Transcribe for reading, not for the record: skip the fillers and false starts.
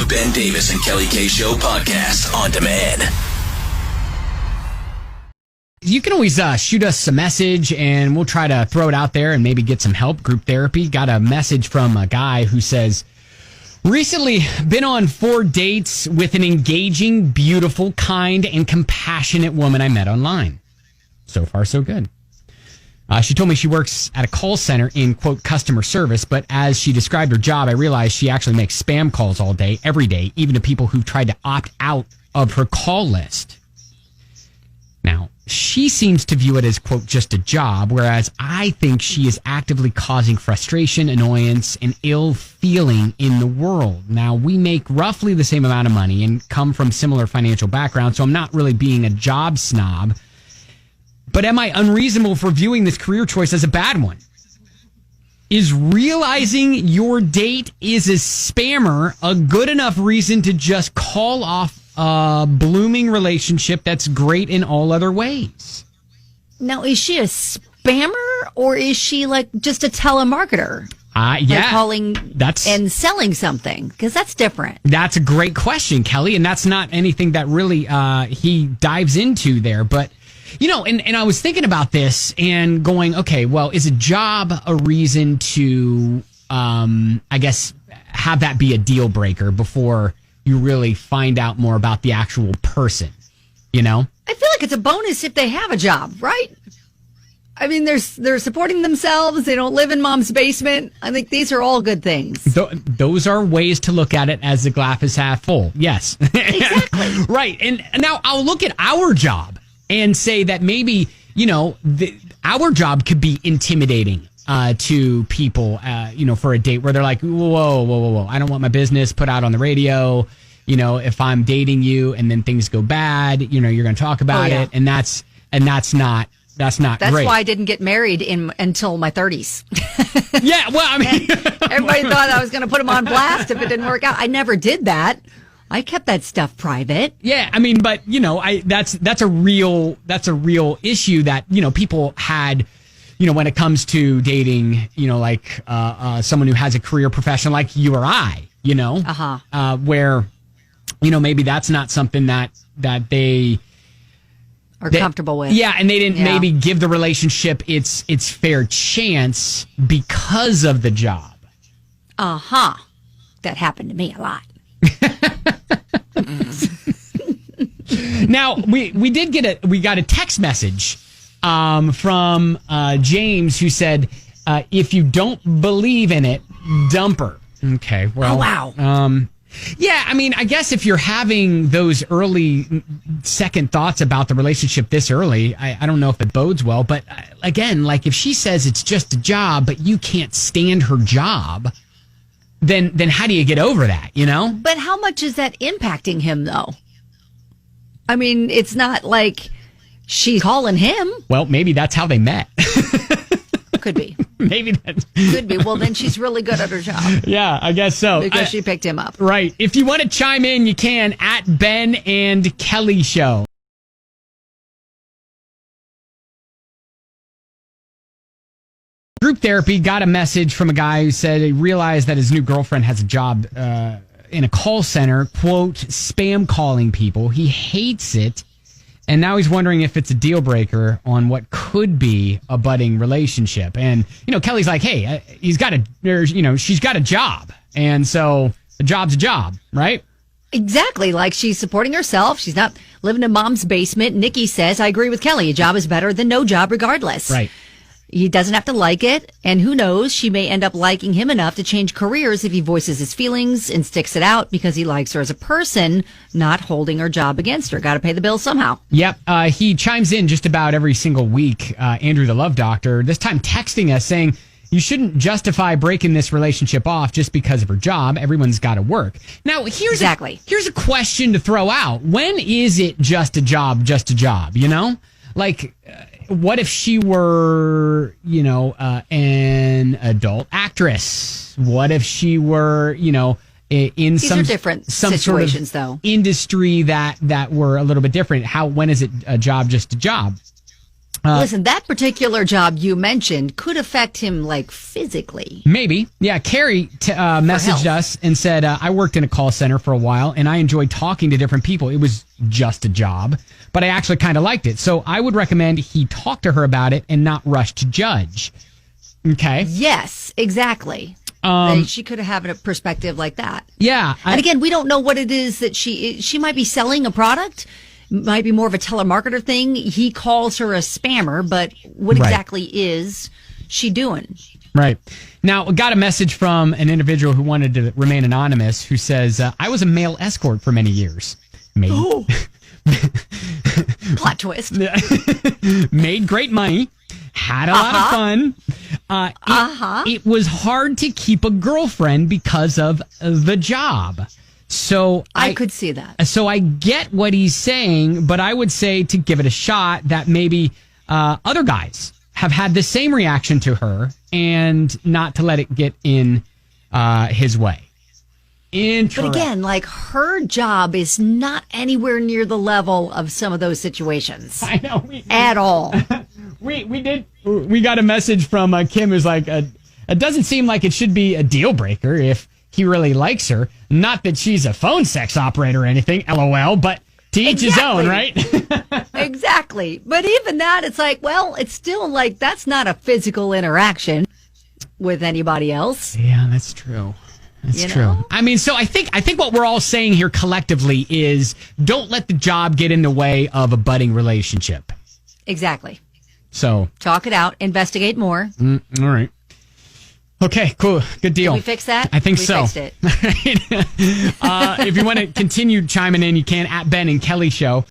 The Ben Davis and Kelly K Show podcast on demand. You can always shoot us a message and we'll try to throw it out there and maybe get some help. Group therapy. Got a message from a guy who says, recently been on 4 dates with an engaging, beautiful, kind, and compassionate woman I met online. So far, so good. She told me she works at a call center in, quote, customer service, but as she described her job, I realized she actually makes spam calls all day, every day, even to people who've tried to opt out of her call list. Now, she seems to view it as, quote, just a job, whereas I think she is actively causing frustration, annoyance, and ill feeling in the world. Now, we make roughly the same amount of money and come from similar financial backgrounds, so I'm not really being a job snob. But am I unreasonable for viewing this career choice as a bad one? Is realizing your date is a spammer a good enough reason to just call off a blooming relationship that's great in all other ways? Now, is she a spammer or is she like just a telemarketer? Yeah. Like calling and selling something? Because that's different. That's a great question, Kelly. And that's not anything that really he dives into there. But, you know, and I was thinking about this and going, okay, well, is a job a reason to, I guess, have that be a deal breaker before you really find out more about the actual person, you know? I feel like it's a bonus if they have a job, right? I mean, they're supporting themselves. They don't live in mom's basement. I think these are all good things. Those are ways to look at it as the glass is half full. Yes. Exactly. Right. And now I'll look at our job and say that maybe, you know, our job could be intimidating to people, you know, for a date where they're like, whoa. I don't want my business put out on the radio. You know, if I'm dating you and then things go bad, you know, you're going to talk about it. And that's not great. That's why I didn't get married until my 30s. Yeah. Well, I mean, everybody thought I was going to put them on blast if it didn't work out. I never did that. I kept that stuff private. Yeah, I mean, but you know, that's a real issue that, you know, people had, you know, when it comes to dating, you know, like someone who has a career profession like you or I, you know, where, you know, maybe that's not something that they are comfortable with. Yeah, and they didn't maybe give the relationship its fair chance because of the job. That happened to me a lot. Now we got a text message from James who said, if you don't believe in it, dump her. Okay, well, oh, wow. Yeah, I mean, I guess if you're having those early second thoughts about the relationship this early, I don't know if it bodes well. But again, like if she says it's just a job, but you can't stand her job, then how do you get over that, you know? But how much is that impacting him, though? I mean, it's not like she's calling him. Well, maybe that's how they met. Could be. Maybe that's... Could be. Well, then she's really good at her job. Yeah, I guess so. Because she picked him up. Right. If you want to chime in, you can at Ben and Kelly Show. Group therapy got a message from a guy who said he realized that his new girlfriend has a job in a call center, quote, spam calling people. He hates it. And now he's wondering if it's a deal breaker on what could be a budding relationship. And, you know, Kelly's like, hey, she's got a job. And so a job's a job, right? Exactly. Like she's supporting herself. She's not living in mom's basement. Nikki says, I agree with Kelly. A job is better than no job regardless. Right. He doesn't have to like it, and who knows, she may end up liking him enough to change careers if he voices his feelings and sticks it out because he likes her as a person, not holding her job against her. Got to pay the bill somehow. Yep. He chimes in just about every single week, Andrew the Love Doctor, this time texting us saying, you shouldn't justify breaking this relationship off just because of her job. Everyone's got to work. Now, here's a question to throw out. When is it just a job, you know? Like... what if she were, you know, an adult actress? What if she were, you know, in some situations, sort of industry that were a little bit different? When is it a job just a job? Listen, that particular job you mentioned could affect him, like, physically. Maybe. Yeah, Carrie messaged us and said, I worked in a call center for a while, and I enjoyed talking to different people. It was just a job, but I actually kind of liked it. So I would recommend he talk to her about it and not rush to judge. Okay? Yes, exactly. She could have a perspective like that. Yeah. And again, we don't know what it is that she might be selling a product. Might be more of a telemarketer thing. He calls her a spammer, but what exactly is she doing? Right. Now, got a message from an individual who wanted to remain anonymous who says, I was a male escort for many years. Oh. Plot twist. Made great money. Had a lot of fun. It was hard to keep a girlfriend because of the job. So I could see that. So I get what he's saying, but I would say to give it a shot that maybe other guys have had the same reaction to her and not to let it get in his way. But again, like, her job is not anywhere near the level of some of those situations. I know. At all. We got a message from Kim who's like, it doesn't seem like it should be a deal breaker if he really likes her. Not that she's a phone sex operator or anything, LOL, but to each his own, right? Exactly. But even that, it's like, well, it's still like, that's not a physical interaction with anybody else. Yeah, that's true. That's true. I mean, so I think what we're all saying here collectively is don't let the job get in the way of a budding relationship. Exactly. So talk it out, investigate more. All right. Okay, cool. Good deal. Did we fix that? I think we so. Fixed it. If you want to continue chiming in, you can at Ben and Kelly Show.